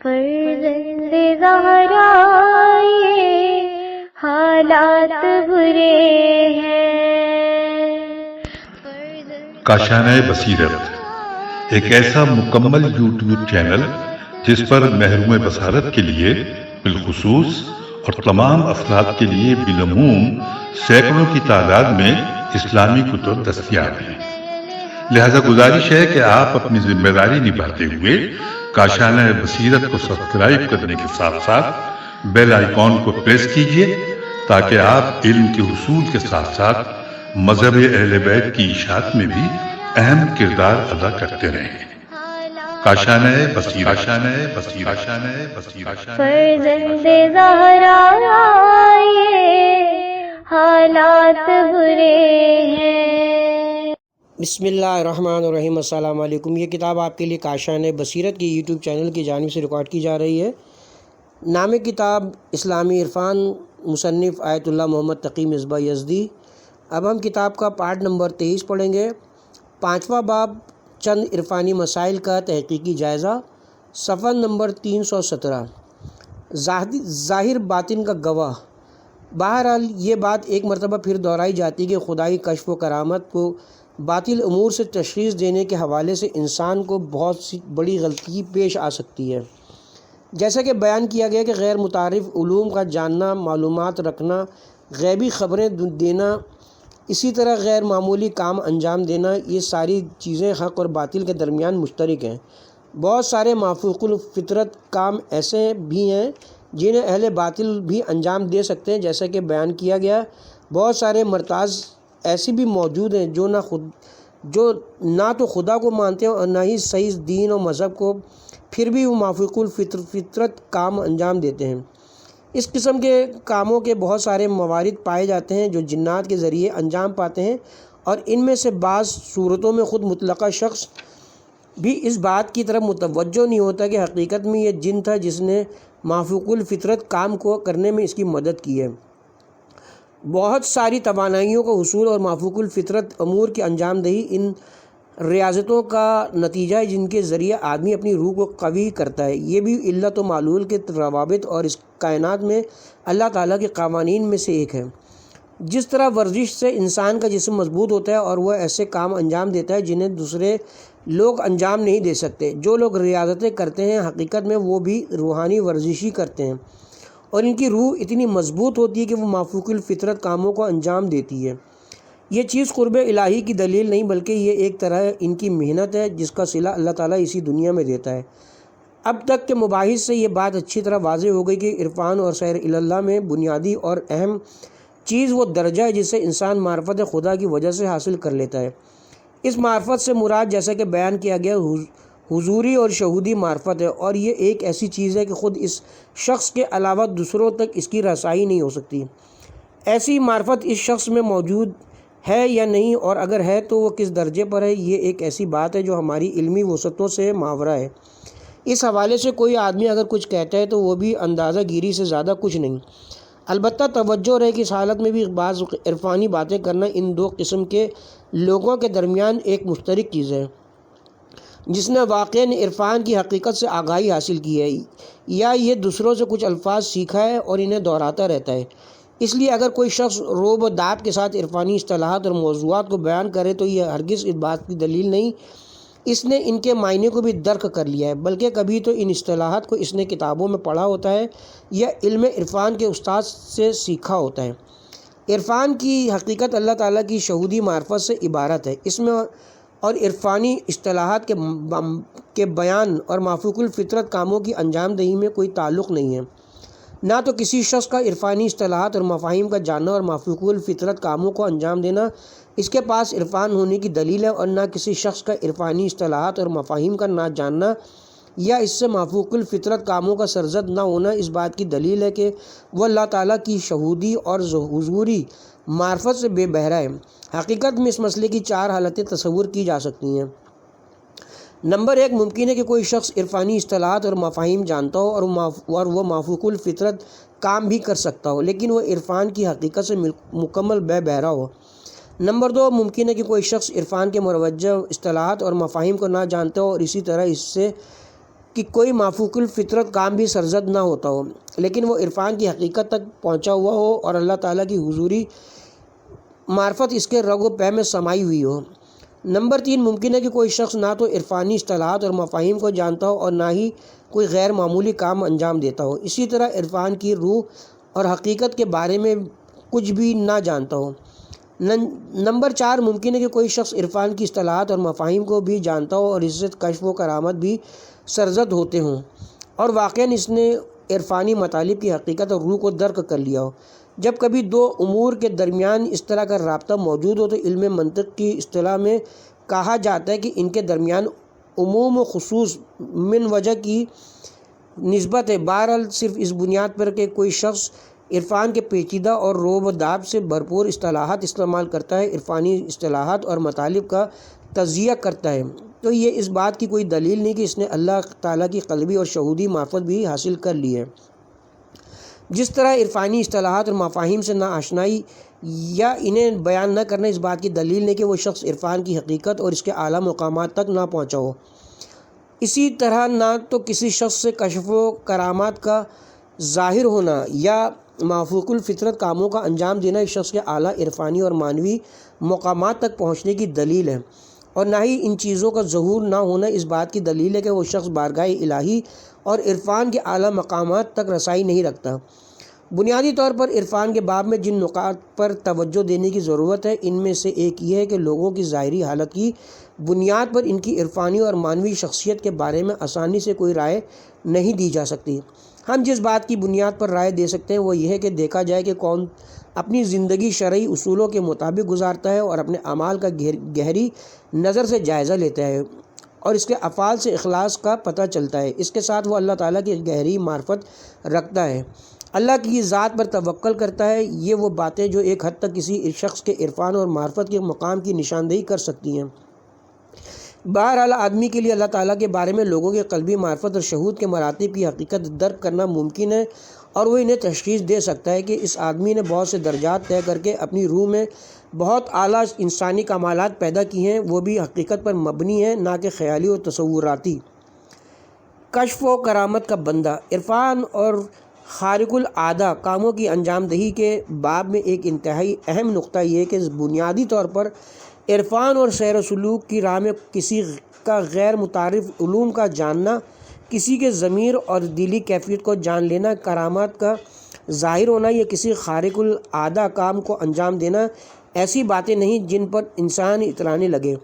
فرزند زہرا یہ حالات برے ہیں۔ کاشانہ بصیرت ایک ایسا مکمل یوٹیوب چینل جس پر محروم بصارت کے لیے بالخصوص اور تمام افراد کے لیے بالعموم سینکڑوں کی تعداد میں اسلامی کتب دستیاب ہیں۔ لہذا گزارش ہے کہ آپ اپنی ذمہ داری نبھاتے ہوئے کاشانہ بصیرت کو سبسکرائب کرنے کے ساتھ ساتھ بیل آئیکن کو پریس کیجیے تاکہ آپ علم کے حصول کے ساتھ ساتھ مذہب اہل بیت کی اشاعت میں بھی اہم کردار ادا کرتے رہیں۔ کاشانہ بصیرت۔ فرزند زہرا یہ حالات برے ہیں۔ بسم اللہ الرحمن الرحیم۔ السلام علیکم۔ یہ کتاب آپ کے لیے کاشانہ بصیرت کی یوٹیوب چینل کی جانب سے ریکارڈ کی جا رہی ہے۔ نام کتاب اسلامی عرفان، مصنف آیت اللہ محمد تقی مصباح یزدی۔ اب ہم کتاب کا پارٹ نمبر 23 پڑھیں گے۔ 5واں باب، چند عرفانی مسائل کا تحقیقی جائزہ، صفحہ نمبر 317۔ ظاہر باطن کا گواہ۔ بہرحال یہ بات ایک مرتبہ پھر دہرائی جاتی کہ خدائی کشف و کرامت کو باطل امور سے تشخیص دینے کے حوالے سے انسان کو بہت سی بڑی غلطی پیش آ سکتی ہے۔ جیسا کہ بیان کیا گیا کہ غیر متعارف علوم کا جاننا، معلومات رکھنا، غیبی خبریں دینا، اسی طرح غیر معمولی کام انجام دینا، یہ ساری چیزیں حق اور باطل کے درمیان مشترک ہیں۔ بہت سارے مافوق الفطرت کام ایسے بھی ہیں جنہیں اہل باطل بھی انجام دے سکتے ہیں، جیسا کہ بیان کیا گیا۔ بہت سارے مرتاز ایسے بھی موجود ہیں جو نہ تو خدا کو مانتے ہیں اور نہ ہی صحیح دین و مذہب کو، پھر بھی وہ مافوق الفطرت کام انجام دیتے ہیں۔ اس قسم کے کاموں کے بہت سارے موارد پائے جاتے ہیں جو جنات کے ذریعے انجام پاتے ہیں، اور ان میں سے بعض صورتوں میں خود مطلقہ شخص بھی اس بات کی طرف متوجہ نہیں ہوتا کہ حقیقت میں یہ جن تھا جس نے مافوق الفطرت کام کو کرنے میں اس کی مدد کی ہے۔ بہت ساری توانائیوں کا حصول اور مافوق الفطرت امور کی انجام دہی ان ریاضتوں کا نتیجہ ہے جن کے ذریعے آدمی اپنی روح کو قوی کرتا ہے۔ یہ بھی علت و معلول کے روابط اور اس کائنات میں اللہ تعالیٰ کے قوانین میں سے ایک ہے۔ جس طرح ورزش سے انسان کا جسم مضبوط ہوتا ہے اور وہ ایسے کام انجام دیتا ہے جنہیں دوسرے لوگ انجام نہیں دے سکتے۔ جو لوگ ریاضتیں کرتے ہیں حقیقت میں وہ بھی روحانی ورزشی کرتے ہیں، اور ان کی روح اتنی مضبوط ہوتی ہے کہ وہ مافوق الفطرت کاموں کو انجام دیتی ہے۔ یہ چیز قرب الہی کی دلیل نہیں بلکہ یہ ایک طرح ان کی محنت ہے جس کا صلہ اللہ تعالیٰ اسی دنیا میں دیتا ہے۔ اب تک کے مباحث سے یہ بات اچھی طرح واضح ہو گئی کہ عرفان اور سیر اللہ میں بنیادی اور اہم چیز وہ درجہ ہے جسے انسان معرفت خدا کی وجہ سے حاصل کر لیتا ہے۔ اس معرفت سے مراد جیسا کہ بیان کیا گیا حضوری اور شہودی معرفت ہے، اور یہ ایک ایسی چیز ہے کہ خود اس شخص کے علاوہ دوسروں تک اس کی رسائی نہیں ہو سکتی۔ ایسی معرفت اس شخص میں موجود ہے یا نہیں، اور اگر ہے تو وہ کس درجے پر ہے، یہ ایک ایسی بات ہے جو ہماری علمی وسعتوں سے ماورا ہے۔ اس حوالے سے کوئی آدمی اگر کچھ کہتا ہے تو وہ بھی اندازہ گیری سے زیادہ کچھ نہیں۔ البتہ توجہ رہے کہ اس حالت میں بھی بعض عرفانی باتیں کرنا ان دو قسم کے لوگوں کے درمیان ایک مشترک چیز ہے۔ جس نے واقعاً عرفان کی حقیقت سے آگاہی حاصل کی ہے، یا یہ دوسروں سے کچھ الفاظ سیکھا ہے اور انہیں دہراتا رہتا ہے۔ اس لیے اگر کوئی شخص روب و داب کے ساتھ عرفانی اصطلاحات اور موضوعات کو بیان کرے تو یہ ہرگز اس بات کی دلیل نہیں اس نے ان کے معنی کو بھی درک کر لیا ہے، بلکہ کبھی تو ان اصطلاحات کو اس نے کتابوں میں پڑھا ہوتا ہے یا علم عرفان کے استاد سے سیکھا ہوتا ہے۔ عرفان کی حقیقت اللہ تعالیٰ کی شہودی معرفت سے عبارت ہے۔ اس میں اور عرفانی اصطلاحات کے بیان اور مافوق الفطرت کاموں کی انجام دہی میں کوئی تعلق نہیں ہے۔ نہ تو کسی شخص کا عرفانی اصطلاحات اور مفاہیم کا جاننا اور مافوق الفطرت کاموں کو انجام دینا اس کے پاس عرفان ہونے کی دلیل ہے، اور نہ کسی شخص کا عرفانی اصطلاحات اور مفاہیم کا نہ جاننا یا اس سے مافوق الفطرت کاموں کا سرزد نہ ہونا اس بات کی دلیل ہے کہ وہ اللہ تعالیٰ کی شہودی اور حضوری معرفت سے بے بہرہ ہے۔ حقیقت میں اس مسئلے کی 4 حالتیں تصور کی جا سکتی ہیں۔ نمبر 1، ممکن ہے کہ کوئی شخص عرفانی اصطلاحات اور مفاہیم جانتا ہو اور وہ مافوق الفطرت کام بھی کر سکتا ہو، لیکن وہ عرفان کی حقیقت سے مکمل بے بہرہ ہو۔ نمبر 2، ممکن ہے کہ کوئی شخص عرفان کے مروجہ اصطلاحات اور مفاہیم کو نہ جانتا ہو اور اسی طرح اس سے کہ کوئی مافوق الفطرت کام بھی سرزد نہ ہوتا ہو، لیکن وہ عرفان کی حقیقت تک پہنچا ہوا ہو اور اللہ تعالیٰ کی حضوری معرفت اس کے رگ و پے میں سمائی ہوئی ہو۔ نمبر 3، ممکن ہے کہ کوئی شخص نہ تو عرفانی اصطلاحات اور مفاہیم کو جانتا ہو اور نہ ہی کوئی غیر معمولی کام انجام دیتا ہو، اسی طرح عرفان کی روح اور حقیقت کے بارے میں کچھ بھی نہ جانتا ہو۔ نمبر 4، ممکن ہے کہ کوئی شخص عرفان کی اصطلاحات اور مفاہیم کو بھی جانتا ہو اور اس سے کشف و کرامت بھی سرزد ہوتے ہوں اور واقعاً اس نے عرفانی مطالب کی حقیقت اور روح کو درک کر لیا ہو۔ جب کبھی دو امور کے درمیان اس طرح کا رابطہ موجود ہو تو علم منطق کی اصطلاح میں کہا جاتا ہے کہ ان کے درمیان عموم و خصوص من وجہ کی نسبت ہے۔ بہرحال صرف اس بنیاد پر کہ کوئی شخص عرفان کے پیچیدہ اور روب و داب سے بھرپور اصطلاحات استعمال کرتا ہے، عرفانی اصطلاحات اور مطالب کا تجزیہ کرتا ہے، تو یہ اس بات کی کوئی دلیل نہیں کہ اس نے اللہ تعالیٰ کی قلبی اور شہودی معرفت بھی حاصل کر لی ہے۔ جس طرح عرفانی اصطلاحات اور مفاہیم سے ناآشنائی یا انہیں بیان نہ کرنا اس بات کی دلیل نہیں کہ وہ شخص عرفان کی حقیقت اور اس کے اعلیٰ مقامات تک نہ پہنچا ہو، اسی طرح نہ تو کسی شخص سے کشف و کرامات کا ظاہر ہونا یا مافوق الفطرت کاموں کا انجام دینا اس شخص کے اعلیٰ عرفانی اور معنوی مقامات تک پہنچنے کی دلیل ہے، اور نہ ہی ان چیزوں کا ظہور نہ ہونا اس بات کی دلیل ہے کہ وہ شخص بارگاہ الہی اور عرفان کے اعلیٰ مقامات تک رسائی نہیں رکھتا۔ بنیادی طور پر عرفان کے باب میں جن نکات پر توجہ دینے کی ضرورت ہے ان میں سے ایک یہ ہے کہ لوگوں کی ظاہری حالت کی بنیاد پر ان کی عرفانی اور معنوی شخصیت کے بارے میں آسانی سے کوئی رائے نہیں دی جا سکتی۔ ہم جس بات کی بنیاد پر رائے دے سکتے ہیں وہ یہ ہے کہ دیکھا جائے کہ کون اپنی زندگی شرعی اصولوں کے مطابق گزارتا ہے اور اپنے اعمال کا گہری نظر سے جائزہ لیتا ہے اور اس کے افعال سے اخلاص کا پتہ چلتا ہے۔ اس کے ساتھ وہ اللہ تعالیٰ کی گہری معرفت رکھتا ہے، اللہ کی ذات پر توکل کرتا ہے۔ یہ وہ باتیں جو ایک حد تک کسی شخص کے عرفان اور معرفت کے مقام کی نشاندہی کر سکتی ہیں۔ بہرحال آدمی کے لیے اللہ تعالیٰ کے بارے میں لوگوں کے قلبی معرفت اور شہود کے مراتب کی حقیقت درک کرنا ممکن ہے، اور وہ انہیں تشخیص دے سکتا ہے کہ اس آدمی نے بہت سے درجات طے کر کے اپنی روح میں بہت اعلیٰ انسانی کمالات پیدا کی ہیں، وہ بھی حقیقت پر مبنی ہیں نہ کہ خیالی اور تصوراتی۔ کشف و کرامت کا بندہ۔ عرفان اور خارق العادہ کاموں کی انجام دہی کے باب میں ایک انتہائی اہم نقطہ یہ ہے کہ بنیادی طور پر عرفان اور سیر و سلوک کی راہ میں کسی کا غیر متعارف علوم کا جاننا، کسی کے ضمیر اور دلی کیفیت کو جان لینا، کرامات کا ظاہر ہونا یا کسی خارق العادہ کام کو انجام دینا ایسی باتیں نہیں جن پر انسان اترانے لگے،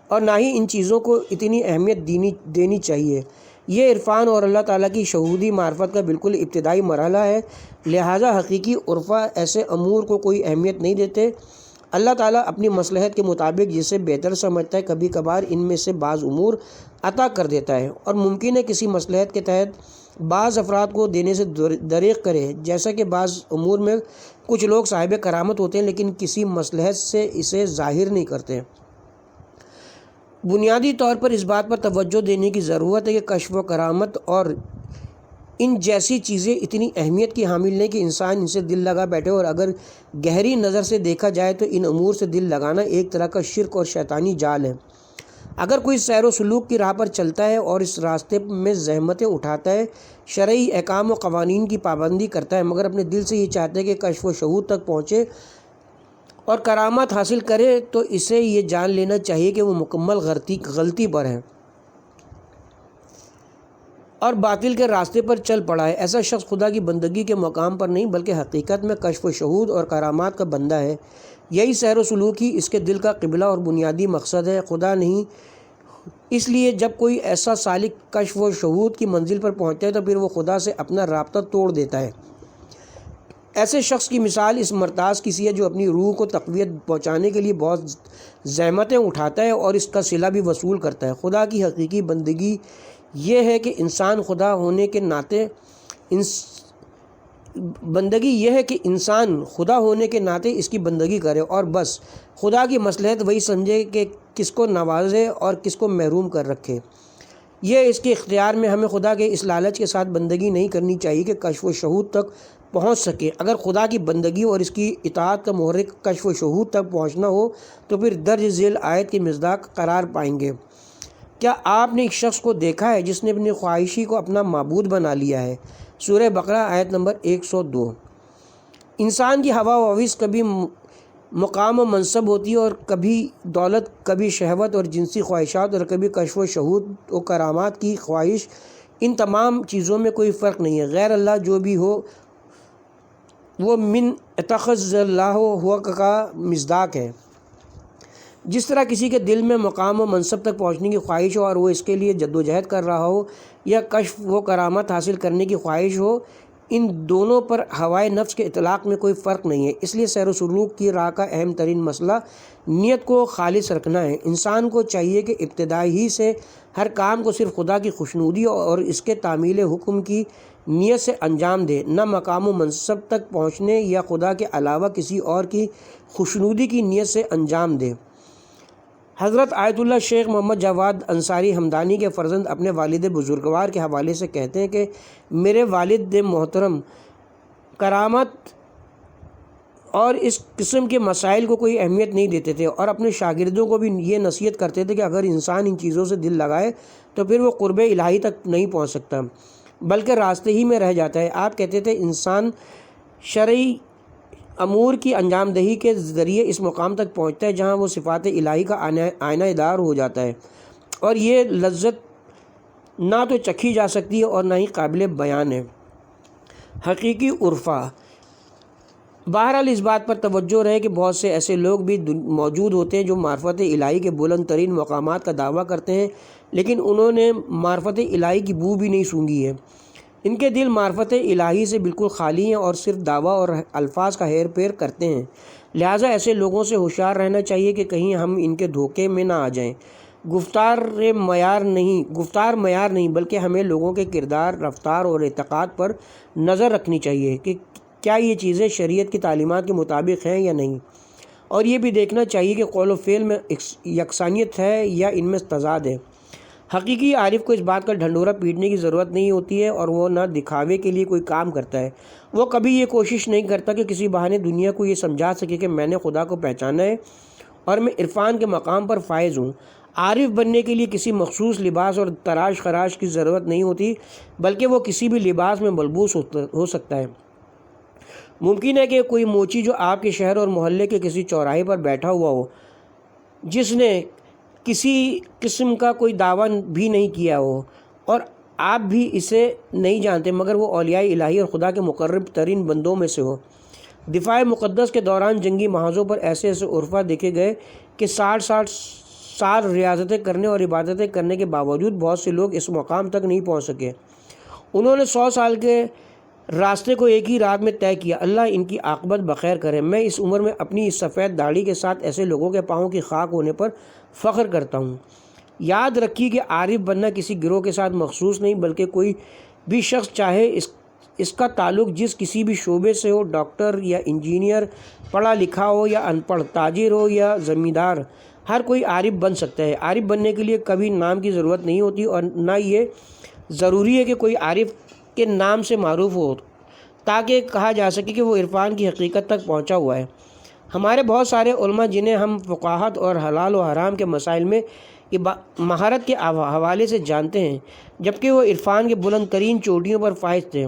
اور نہ ہی ان چیزوں کو اتنی اہمیت دینی چاہیے۔ یہ عرفان اور اللہ تعالیٰ کی شہودی معرفت کا بالکل ابتدائی مرحلہ ہے، لہٰذا حقیقی عرفا ایسے امور کو کوئی اہمیت نہیں دیتے۔ اللہ تعالیٰ اپنی مصلحت کے مطابق جسے بہتر سمجھتا ہے کبھی کبھار ان میں سے بعض امور عطا کر دیتا ہے، اور ممکن ہے کسی مصلحت کے تحت بعض افراد کو دینے سے دریغ کرے، جیسا کہ بعض امور میں کچھ لوگ صاحب کرامت ہوتے ہیں لیکن کسی مصلحت سے اسے ظاہر نہیں کرتے۔ بنیادی طور پر اس بات پر توجہ دینے کی ضرورت ہے کہ کشف و کرامت اور ان جیسی چیزیں اتنی اہمیت کی حامل نہیں کہ انسان ان سے دل لگا بیٹھے، اور اگر گہری نظر سے دیکھا جائے تو ان امور سے دل لگانا ایک طرح کا شرک اور شیطانی جال ہے۔ اگر کوئی سیر و سلوک کی راہ پر چلتا ہے اور اس راستے میں زحمتیں اٹھاتا ہے، شرعی احکام و قوانین کی پابندی کرتا ہے، مگر اپنے دل سے یہ چاہتا ہے کہ کشف و شہود تک پہنچے اور کرامات حاصل کرے، تو اسے یہ جان لینا چاہیے کہ وہ مکمل غلطی پر ہے اور باطل کے راستے پر چل پڑا ہے۔ ایسا شخص خدا کی بندگی کے مقام پر نہیں بلکہ حقیقت میں کشف و شہود اور کرامات کا بندہ ہے۔ یہی سیر و سلوک ہی اس کے دل کا قبلہ اور بنیادی مقصد ہے، خدا نہیں۔ اس لیے جب کوئی ایسا سالک کشف و شہود کی منزل پر پہنچتا ہے تو پھر وہ خدا سے اپنا رابطہ توڑ دیتا ہے۔ ایسے شخص کی مثال اس مرتاز کسی ہے جو اپنی روح کو تقویت پہنچانے کے لیے بہت زحمتیں اٹھاتا ہے اور اس کا صلہ بھی وصول کرتا ہے۔ خدا کی حقیقی بندگی یہ ہے کہ انسان خدا ہونے کے ناطے اس کی بندگی کرے اور بس خدا کی مصلحت وہی سمجھے کہ کس کو نوازے اور کس کو محروم کر رکھے۔ یہ اس کے اختیار میں، ہمیں خدا کے اس لالچ کے ساتھ بندگی نہیں کرنی چاہیے کہ کشف و شہود تک پہنچ سکے۔ اگر خدا کی بندگی اور اس کی اطاعت کا محرک کشف و شہود تک پہنچنا ہو تو پھر درج ذیل آیت کی مصداق قرار پائیں گے۔ کیا آپ نے ایک شخص کو دیکھا ہے جس نے اپنی خواہشی کو اپنا معبود بنا لیا ہے؟ سورہ بقرہ آیت نمبر 102۔ انسان کی ہوا و ہوس کبھی مقام و منصب ہوتی ہے اور کبھی دولت، کبھی شہوت اور جنسی خواہشات اور کبھی کشف و شہود و کرامات کی خواہش۔ ان تمام چیزوں میں کوئی فرق نہیں ہے۔ غیر اللہ جو بھی ہو وہ من اتخذ اللہ ہوا کا مصداق ہے۔ جس طرح کسی کے دل میں مقام و منصب تک پہنچنے کی خواہش ہو اور وہ اس کے لیے جد و جہد کر رہا ہو، یا کشف و کرامت حاصل کرنے کی خواہش ہو، ان دونوں پر ہوائے نفس کے اطلاق میں کوئی فرق نہیں ہے۔ اس لیے سیر و سلوک کی راہ کا اہم ترین مسئلہ نیت کو خالص رکھنا ہے۔ انسان کو چاہیے کہ ابتدائی ہی سے ہر کام کو صرف خدا کی خوشنودی اور اس کے تعمیل حکم کی نیت سے انجام دے، نہ مقام و منصب تک پہنچنے یا خدا کے علاوہ کسی اور کی خوشنودی کی نیت سے انجام دے۔ حضرت آیت اللہ شیخ محمد جواد انصاری ہمدانی کے فرزند اپنے والد بزرگوار کے حوالے سے کہتے ہیں کہ میرے والد محترم کرامت اور اس قسم کے مسائل کو کوئی اہمیت نہیں دیتے تھے، اور اپنے شاگردوں کو بھی یہ نصیحت کرتے تھے کہ اگر انسان ان چیزوں سے دل لگائے تو پھر وہ قرب الہی تک نہیں پہنچ سکتا بلکہ راستے ہی میں رہ جاتا ہے۔ آپ کہتے تھے انسان شرعی امور کی انجام دہی کے ذریعے اس مقام تک پہنچتا ہے جہاں وہ صفات الہی کا آئینہ دار ہو جاتا ہے، اور یہ لذت نہ تو چکھی جا سکتی ہے اور نہ ہی قابل بیان ہے۔ حقیقی عرفہ۔ بہرحال اس بات پر توجہ رہے کہ بہت سے ایسے لوگ بھی موجود ہوتے ہیں جو معرفت الہی کے بلند ترین مقامات کا دعویٰ کرتے ہیں، لیکن انہوں نے معرفت الہی کی بو بھی نہیں سونگھی ہے۔ ان کے دل معرفت الہی سے بالکل خالی ہیں اور صرف دعویٰ اور الفاظ کا ہیر پھیر کرتے ہیں۔ لہٰذا ایسے لوگوں سے ہوشیار رہنا چاہیے کہ کہیں ہم ان کے دھوکے میں نہ آ جائیں۔ گفتار معیار نہیں بلکہ ہمیں لوگوں کے کردار، رفتار اور اعتقاد پر نظر رکھنی چاہیے کہ کیا یہ چیزیں شریعت کی تعلیمات کے مطابق ہیں یا نہیں، اور یہ بھی دیکھنا چاہیے کہ قول و فعل میں یکسانیت ہے یا ان میں تضاد ہے۔ حقیقی عارف کو اس بات کا ڈھنڈورا پیٹنے کی ضرورت نہیں ہوتی ہے، اور وہ نہ دکھاوے کے لیے کوئی کام کرتا ہے۔ وہ کبھی یہ کوشش نہیں کرتا کہ کسی بہانے دنیا کو یہ سمجھا سکے کہ میں نے خدا کو پہچانا ہے اور میں عرفان کے مقام پر فائز ہوں۔ عارف بننے کے لیے کسی مخصوص لباس اور تراش خراش کی ضرورت نہیں ہوتی، بلکہ وہ کسی بھی لباس میں ملبوس ہو سکتا ہے۔ ممکن ہے کہ کوئی موچی جو آپ کے شہر اور محلے کے کسی چوراہے پر بیٹھا ہوا ہو، جس نے کسی قسم کا کوئی دعویٰ بھی نہیں کیا ہو اور آپ بھی اسے نہیں جانتے، مگر وہ اولیاء الہی اور خدا کے مقرب ترین بندوں میں سے ہو۔ دفاع مقدس کے دوران جنگی محاذوں پر ایسے عرفہ دیکھے گئے کہ 60 سال ریاضتیں کرنے اور عبادتیں کرنے کے باوجود بہت سے لوگ اس مقام تک نہیں پہنچ سکے۔ انہوں نے 100 سال کے راستے کو ایک ہی رات میں طے کیا۔ اللہ ان کی عاقبت بخیر کرے۔ میں اس عمر میں اپنی اس سفید داڑھی کے ساتھ ایسے لوگوں کے پاؤں کی خاک ہونے پر فخر کرتا ہوں۔ یاد رکھیے کہ عارف بننا کسی گروہ کے ساتھ مخصوص نہیں، بلکہ کوئی بھی شخص چاہے اس کا تعلق جس کسی بھی شعبے سے ہو، ڈاکٹر یا انجینئر، پڑھا لکھا ہو یا ان پڑھ، تاجر ہو یا زمیندار، ہر کوئی عارف بن سکتا ہے۔ عارف بننے کے لیے کبھی نام کی ضرورت نہیں ہوتی، اور نہ یہ ضروری ہے کہ کوئی عارف کے نام سے معروف ہو تاکہ کہا جا سکے کہ وہ عرفان کی حقیقت تک پہنچا ہوا ہے۔ ہمارے بہت سارے علماء جنہیں ہم فقاہت اور حلال و حرام کے مسائل میں مہارت کے حوالے سے جانتے ہیں، جبکہ وہ عرفان کے بلند ترین چوٹیوں پر فائز تھے۔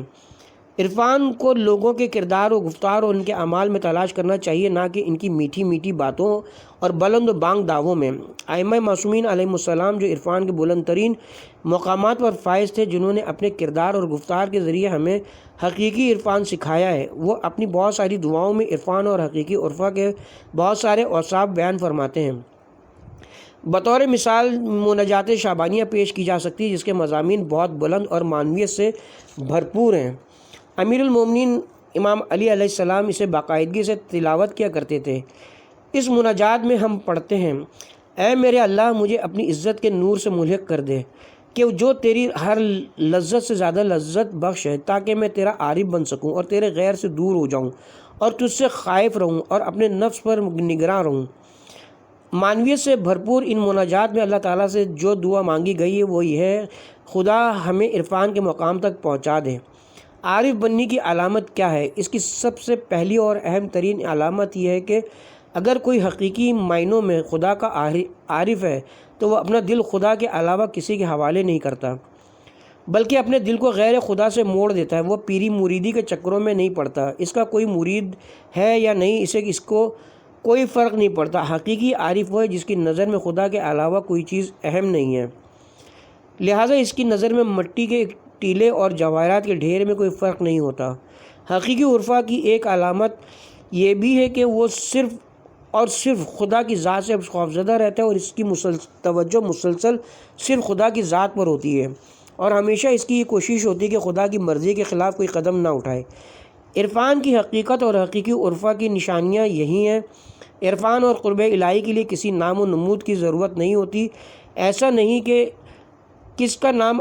عرفان کو لوگوں کے کردار و گفتار اور ان کے اعمال میں تلاش کرنا چاہیے، نہ کہ ان کی میٹھی میٹھی باتوں اور بلند و بانگ دعووں میں۔ ائمہ معصومین علیہ السلام جو عرفان کے بلند ترین مقامات پر فائز تھے، جنہوں نے اپنے کردار اور گفتار کے ذریعے ہمیں حقیقی عرفان سکھایا ہے، وہ اپنی بہت ساری دعاؤں میں عرفان اور حقیقی عرفہ کے بہت سارے اوصاف بیان فرماتے ہیں۔ بطور مثال مناجات شعبانیہ پیش کی جا سکتی ہے، جس کے مضامین بہت بلند اور معنویت سے بھرپور ہیں۔ امیر المومنین امام علی علیہ السلام اسے باقاعدگی سے تلاوت کیا کرتے تھے۔ اس مناجات میں ہم پڑھتے ہیں: اے میرے اللہ، مجھے اپنی عزت کے نور سے ملحق کر دے کہ جو تیری ہر لذت سے زیادہ لذت بخش ہے، تاکہ میں تیرا عارف بن سکوں اور تیرے غیر سے دور ہو جاؤں اور تجھ سے خائف رہوں اور اپنے نفس پر نگراں رہوں۔ معنویت سے بھرپور ان مناجات میں اللہ تعالیٰ سے جو دعا مانگی گئی ہے وہ یہ ہے: خدا ہمیں عرفان کے مقام تک پہنچا دے۔ عارف بننے کی علامت کیا ہے؟ اس کی سب سے پہلی اور اہم ترین علامت یہ ہے کہ اگر کوئی حقیقی معنوں میں خدا کا عارف ہے تو وہ اپنا دل خدا کے علاوہ کسی کے حوالے نہیں کرتا، بلکہ اپنے دل کو غیر خدا سے موڑ دیتا ہے۔ وہ پیری مریدی کے چکروں میں نہیں پڑتا، اس کا کوئی مرید ہے یا نہیں اس کو کوئی فرق نہیں پڑتا۔ حقیقی عارف وہ ہے جس کی نظر میں خدا کے علاوہ کوئی چیز اہم نہیں ہے، لہٰذا اس کی نظر میں مٹی کے ٹیلے اور جواہرات کے ڈھیر میں کوئی فرق نہیں ہوتا۔ حقیقی عرفا کی ایک علامت یہ بھی ہے کہ وہ صرف اور صرف خدا کی ذات سے خوفزدہ رہتا ہے، اور اس کی توجہ مسلسل صرف خدا کی ذات پر ہوتی ہے، اور ہمیشہ اس کی یہ کوشش ہوتی ہے کہ خدا کی مرضی کے خلاف کوئی قدم نہ اٹھائے۔ عرفان کی حقیقت اور حقیقی عرفا کی نشانیاں یہی ہیں۔ عرفان اور قرب الہی کے لیے کسی نام و نمود کی ضرورت نہیں ہوتی۔ ایسا نہیں کہ کس کا نام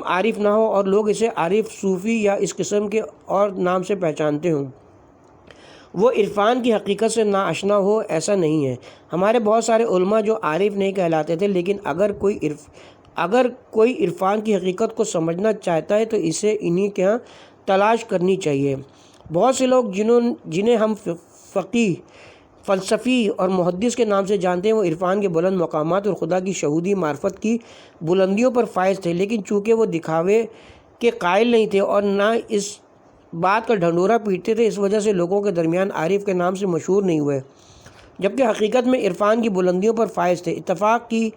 عارف نہ ہو اور لوگ اسے عارف، صوفی یا اس قسم کے اور نام سے پہچانتے ہوں، وہ عرفان کی حقیقت سے ناآشنا ہو، ایسا نہیں ہے۔ ہمارے بہت سارے علماء جو عارف نہیں کہلاتے تھے، لیکن اگر کوئی عرفان کی حقیقت کو سمجھنا چاہتا ہے تو اسے انہی کے ہاں تلاش کرنی چاہیے۔ بہت سے لوگ جنہیں ہم فقیہ، فلسفی اور محدث کے نام سے جانتے ہیں، وہ عرفان کے بلند مقامات اور خدا کی شہودی معرفت کی بلندیوں پر فائز تھے، لیکن چونکہ وہ دکھاوے کے قائل نہیں تھے اور نہ اس بات کا ڈھنڈورا پیٹتے تھے، اس وجہ سے لوگوں کے درمیان عارف کے نام سے مشہور نہیں ہوئے، جبکہ حقیقت میں عرفان کی بلندیوں پر فائز تھے۔ اتفاق کی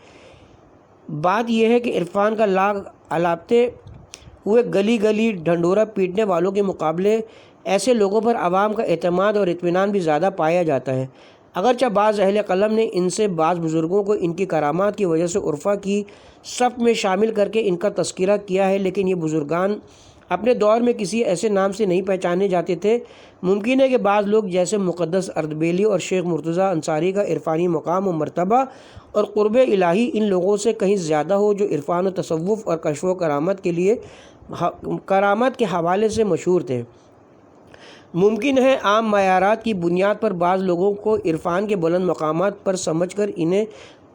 بات یہ ہے کہ عرفان کا لاگ الاپتے ہوئے گلی گلی ڈھنڈورا پیٹنے والوں کے مقابلے ایسے لوگوں پر عوام کا اعتماد اور اطمینان بھی زیادہ پایا جاتا ہے۔ اگرچہ بعض اہل قلم نے ان سے بعض بزرگوں کو ان کی کرامات کی وجہ سے عرفا کی صف میں شامل کر کے ان کا تذکرہ کیا ہے، لیکن یہ بزرگان اپنے دور میں کسی ایسے نام سے نہیں پہچانے جاتے تھے۔ ممکن ہے کہ بعض لوگ جیسے مقدس اردبیلی اور شیخ مرتضیٰ انصاری کا عرفانی مقام و مرتبہ اور قرب الہی ان لوگوں سے کہیں زیادہ ہو جو عرفان و تصوف اور کشف و کرامت کے حوالے سے مشہور تھے۔ ممکن ہے عام معیارات کی بنیاد پر بعض لوگوں کو عرفان کے بلند مقامات پر سمجھ کر انہیں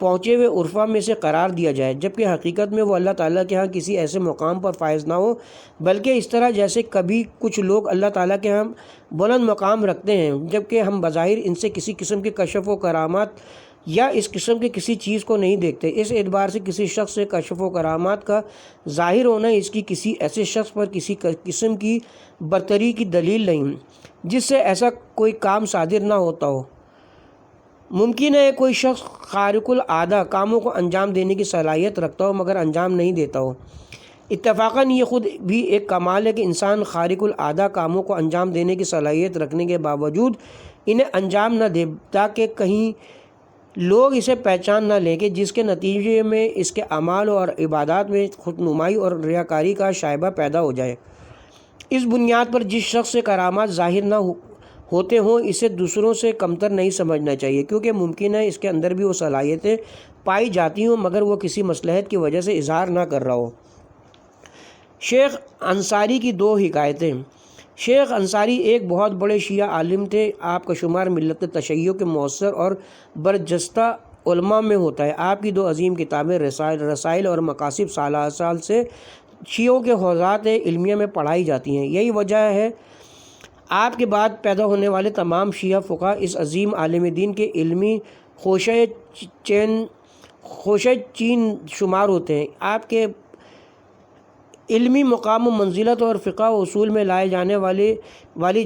پہنچے ہوئے عرفا میں سے قرار دیا جائے، جبکہ حقیقت میں وہ اللہ تعالیٰ کے ہاں کسی ایسے مقام پر فائز نہ ہو، بلکہ اس طرح جیسے کبھی کچھ لوگ اللہ تعالیٰ کے ہاں بلند مقام رکھتے ہیں، جبکہ ہم بظاہر ان سے کسی قسم کے کشف و کرامات یا اس قسم کی کسی چیز کو نہیں دیکھتے۔ اس اعتبار سے کسی شخص سے کشف و کرامات کا ظاہر ہونا اس کی کسی ایسے شخص پر کسی قسم کی برتری کی دلیل نہیں جس سے ایسا کوئی کام صادر نہ ہوتا ہو۔ ممکن ہے کوئی شخص خارق العادہ کاموں کو انجام دینے کی صلاحیت رکھتا ہو مگر انجام نہیں دیتا ہو۔ اتفاقاً یہ خود بھی ایک کمال ہے کہ انسان خارق العادہ کاموں کو انجام دینے کی صلاحیت رکھنے کے باوجود انہیں انجام نہ دے، تاکہ کہیں لوگ اسے پہچان نہ لیں کہ جس کے نتیجے میں اس کے اعمال اور عبادات میں خود نمائی اور ریاکاری کا شائبہ پیدا ہو جائے۔ اس بنیاد پر جس شخص سے کرامات ظاہر نہ ہوتے ہوں اسے دوسروں سے کمتر نہیں سمجھنا چاہیے، کیونکہ ممکن ہے اس کے اندر بھی وہ صلاحیتیں پائی جاتی ہوں مگر وہ کسی مصلحت کی وجہ سے اظہار نہ کر رہا ہو۔ شیخ انصاری کی دو حکایتیں۔ شیخ انصاری ایک بہت بڑے شیعہ عالم تھے۔ آپ کا شمار ملت تشیع کے مؤثر اور برجستہ علماء میں ہوتا ہے۔ آپ کی دو عظیم کتابیں رسائل اور مقاصد سال سے شیعوں کے حوزات علمیہ میں پڑھائی جاتی ہیں۔ یہی وجہ ہے آپ کے بعد پیدا ہونے والے تمام شیعہ فقہ اس عظیم عالم دین کے علمی خوشہ چین شمار ہوتے ہیں۔ آپ کے علمی مقام و منزلت اور فقہ و اصول میں لائے جانے والی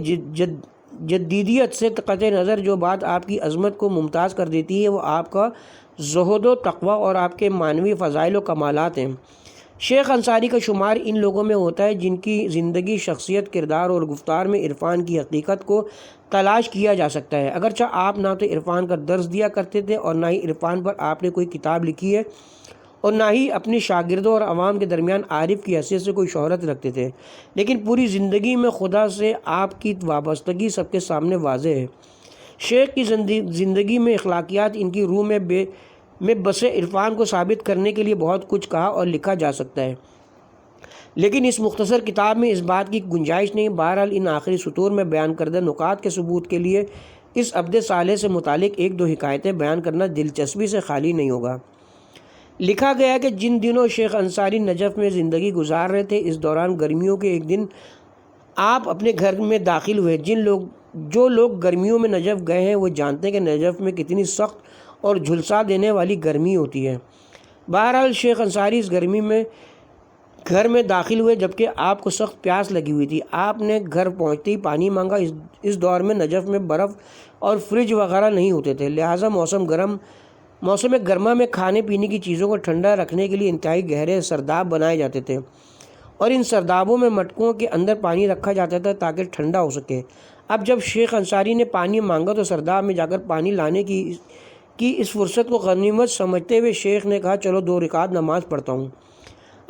جدیدیت سے قطع نظر جو بات آپ کی عظمت کو ممتاز کر دیتی ہے وہ آپ کا زہد و تقوی اور آپ کے معنوی فضائل و کمالات ہیں۔ شیخ انصاری کا شمار ان لوگوں میں ہوتا ہے جن کی زندگی، شخصیت، کردار اور گفتار میں عرفان کی حقیقت کو تلاش کیا جا سکتا ہے۔ اگرچہ آپ نہ تو عرفان کا درس دیا کرتے تھے اور نہ ہی عرفان پر آپ نے کوئی کتاب لکھی ہے اور نہ ہی اپنے شاگردوں اور عوام کے درمیان عارف کی حیثیت سے کوئی شہرت رکھتے تھے، لیکن پوری زندگی میں خدا سے آپ کی وابستگی سب کے سامنے واضح ہے۔ شیخ کی زندگی میں اخلاقیات ان کی روح میں بس عرفان کو ثابت کرنے کے لیے بہت کچھ کہا اور لکھا جا سکتا ہے، لیکن اس مختصر کتاب میں اس بات کی گنجائش نہیں۔ بہرحال ان آخری سطور میں بیان کردہ نکات کے ثبوت کے لیے اس عبد صالح سے متعلق ایک دو حکایتیں بیان کرنا دلچسپی سے خالی نہیں ہوگا۔ لکھا گیا کہ جن دنوں شیخ انصاری نجف میں زندگی گزار رہے تھے، اس دوران گرمیوں کے ایک دن آپ اپنے گھر میں داخل ہوئے۔ جو لوگ گرمیوں میں نجف گئے ہیں وہ جانتے ہیں کہ نجف میں کتنی سخت اور جھلسا دینے والی گرمی ہوتی ہے۔ بہرحال شیخ انصاری اس گرمی میں گھر میں داخل ہوئے جبکہ آپ کو سخت پیاس لگی ہوئی تھی۔ آپ نے گھر پہنچتے ہی پانی مانگا۔ اس دور میں نجف میں برف اور فریج وغیرہ نہیں ہوتے تھے، لہٰذا موسم گرما میں کھانے پینے کی چیزوں کو ٹھنڈا رکھنے کے لیے انتہائی گہرے سرداب بنائے جاتے تھے اور ان سردابوں میں مٹکوں کے اندر پانی رکھا جاتا تھا تاکہ ٹھنڈا ہو سکے۔ اب جب شیخ انصاری نے پانی مانگا تو سرداب میں جا کر پانی لانے کی اس فرصت کو غنیمت سمجھتے ہوئے شیخ نے کہا چلو 2 رکعت نماز پڑھتا ہوں۔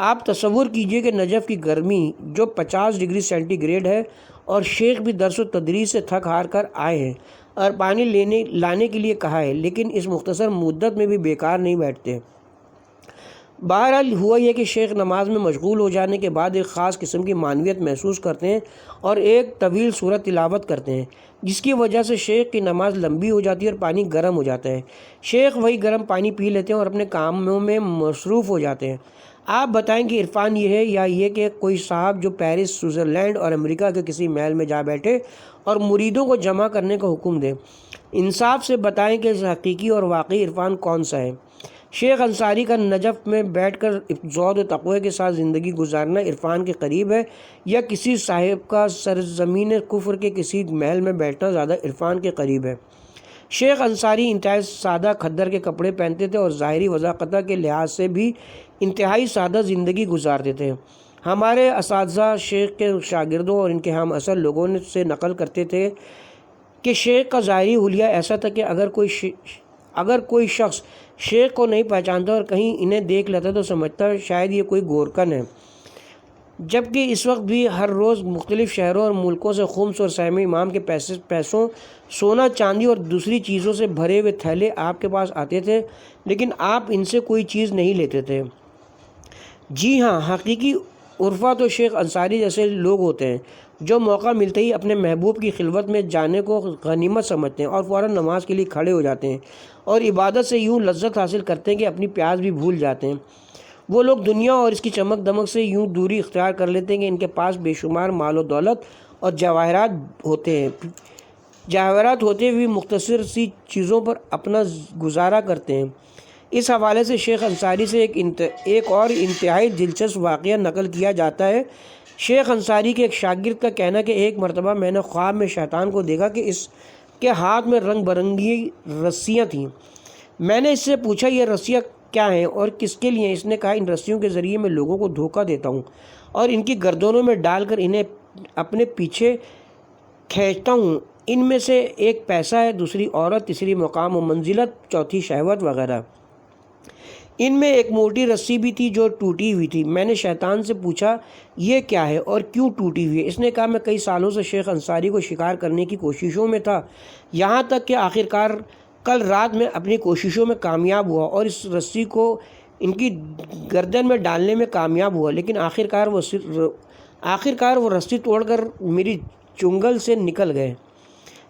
آپ تصور کیجئے کہ نجف کی گرمی جو 50 ڈگری سینٹی گریڈ ہے اور شیخ بھی درس و تدریس سے تھک ہار کر آئے ہیں اور پانی لانے کے لیے کہا ہے، لیکن اس مختصر مدت میں بھی بیکار نہیں بیٹھتے۔ بہرحال ہوا یہ کہ شیخ نماز میں مشغول ہو جانے کے بعد ایک خاص قسم کی معنویت محسوس کرتے ہیں اور ایک طویل سورت تلاوت کرتے ہیں، جس کی وجہ سے شیخ کی نماز لمبی ہو جاتی ہے اور پانی گرم ہو جاتا ہے۔ شیخ وہی گرم پانی پی لیتے ہیں اور اپنے کاموں میں مصروف ہو جاتے ہیں۔ آپ بتائیں کہ عرفان یہ ہے یا یہ کہ کوئی صاحب جو پیرس، سوئٹزرلینڈ اور امریکہ کے کسی محل میں جا بیٹھے اور مریدوں کو جمع کرنے کا حکم دے؟ انصاف سے بتائیں کہ حقیقی اور واقعی عرفان کون سا ہے؟ شیخ انصاری کا نجف میں بیٹھ کر زہد و تقوی کے ساتھ زندگی گزارنا عرفان کے قریب ہے یا کسی صاحب کا سرزمین کفر کے کسی محل میں بیٹھنا زیادہ عرفان کے قریب ہے؟ شیخ انصاری انتہائی سادہ کھدر کے کپڑے پہنتے تھے اور ظاہری وضاحت کے لحاظ سے بھی انتہائی سادہ زندگی گزارتے تھے۔ ہمارے اساتذہ شیخ کے شاگردوں اور ان کے ہم اثر لوگوں سے نقل کرتے تھے کہ شیخ کا ظاہری حلیہ ایسا تھا کہ اگر کوئی شخص شیخ کو نہیں پہچانتا اور کہیں انہیں دیکھ لیتا تو سمجھتا شاید یہ کوئی گورکن ہے، جبکہ اس وقت بھی ہر روز مختلف شہروں اور ملکوں سے خمس اور سہم امام کے پیسوں، سونا چاندی اور دوسری چیزوں سے بھرے ہوئے تھیلے آپ کے پاس آتے تھے، لیکن آپ ان سے کوئی چیز نہیں لیتے تھے۔ جی ہاں، حقیقی عرفا تو شیخ انصاری جیسے لوگ ہوتے ہیں جو موقع ملتے ہی اپنے محبوب کی خلوت میں جانے کو غنیمت سمجھتے ہیں اور فوراً نماز کے لیے کھڑے ہو جاتے ہیں اور عبادت سے یوں لذت حاصل کرتے ہیں کہ اپنی پیاس بھی بھول جاتے ہیں۔ وہ لوگ دنیا اور اس کی چمک دمک سے یوں دوری اختیار کر لیتے ہیں کہ ان کے پاس بے شمار مال و دولت اور جواہرات ہوتے ہوئے مختصر سی چیزوں پر اپنا گزارا کرتے ہیں۔ اس حوالے سے شیخ انصاری سے ایک اور انتہائی دلچسپ واقعہ نقل کیا جاتا ہے۔ شیخ انصاری کے ایک شاگرد کا کہنا کہ ایک مرتبہ میں نے خواب میں شیطان کو دیکھا کہ اس کے ہاتھ میں رنگ برنگی رسیاں تھیں۔ میں نے اس سے پوچھا یہ رسیاں کیا ہیں اور کس کے لیے؟ اس نے کہا ان رسیوں کے ذریعے میں لوگوں کو دھوکہ دیتا ہوں اور ان کی گردنوں میں ڈال کر انہیں اپنے پیچھے کھینچتا ہوں۔ ان میں سے ایک پیسہ ہے، دوسری عورت، تیسری مقام و منزلت، چوتھی شہوت وغیرہ۔ ان میں ایک موٹی رسی بھی تھی جو ٹوٹی ہوئی تھی۔ میں نے شیطان سے پوچھا یہ کیا ہے اور کیوں ٹوٹی ہوئی ہے؟ اس نے کہا میں کئی سالوں سے شیخ انصاری کو شکار کرنے کی کوششوں میں تھا، یہاں تک کہ آخرکار کل رات میں اپنی کوششوں میں کامیاب ہوا اور اس رسی کو ان کی گردن میں ڈالنے میں کامیاب ہوا، لیکن آخرکار وہ رسی توڑ کر میری چنگل سے نکل گئے۔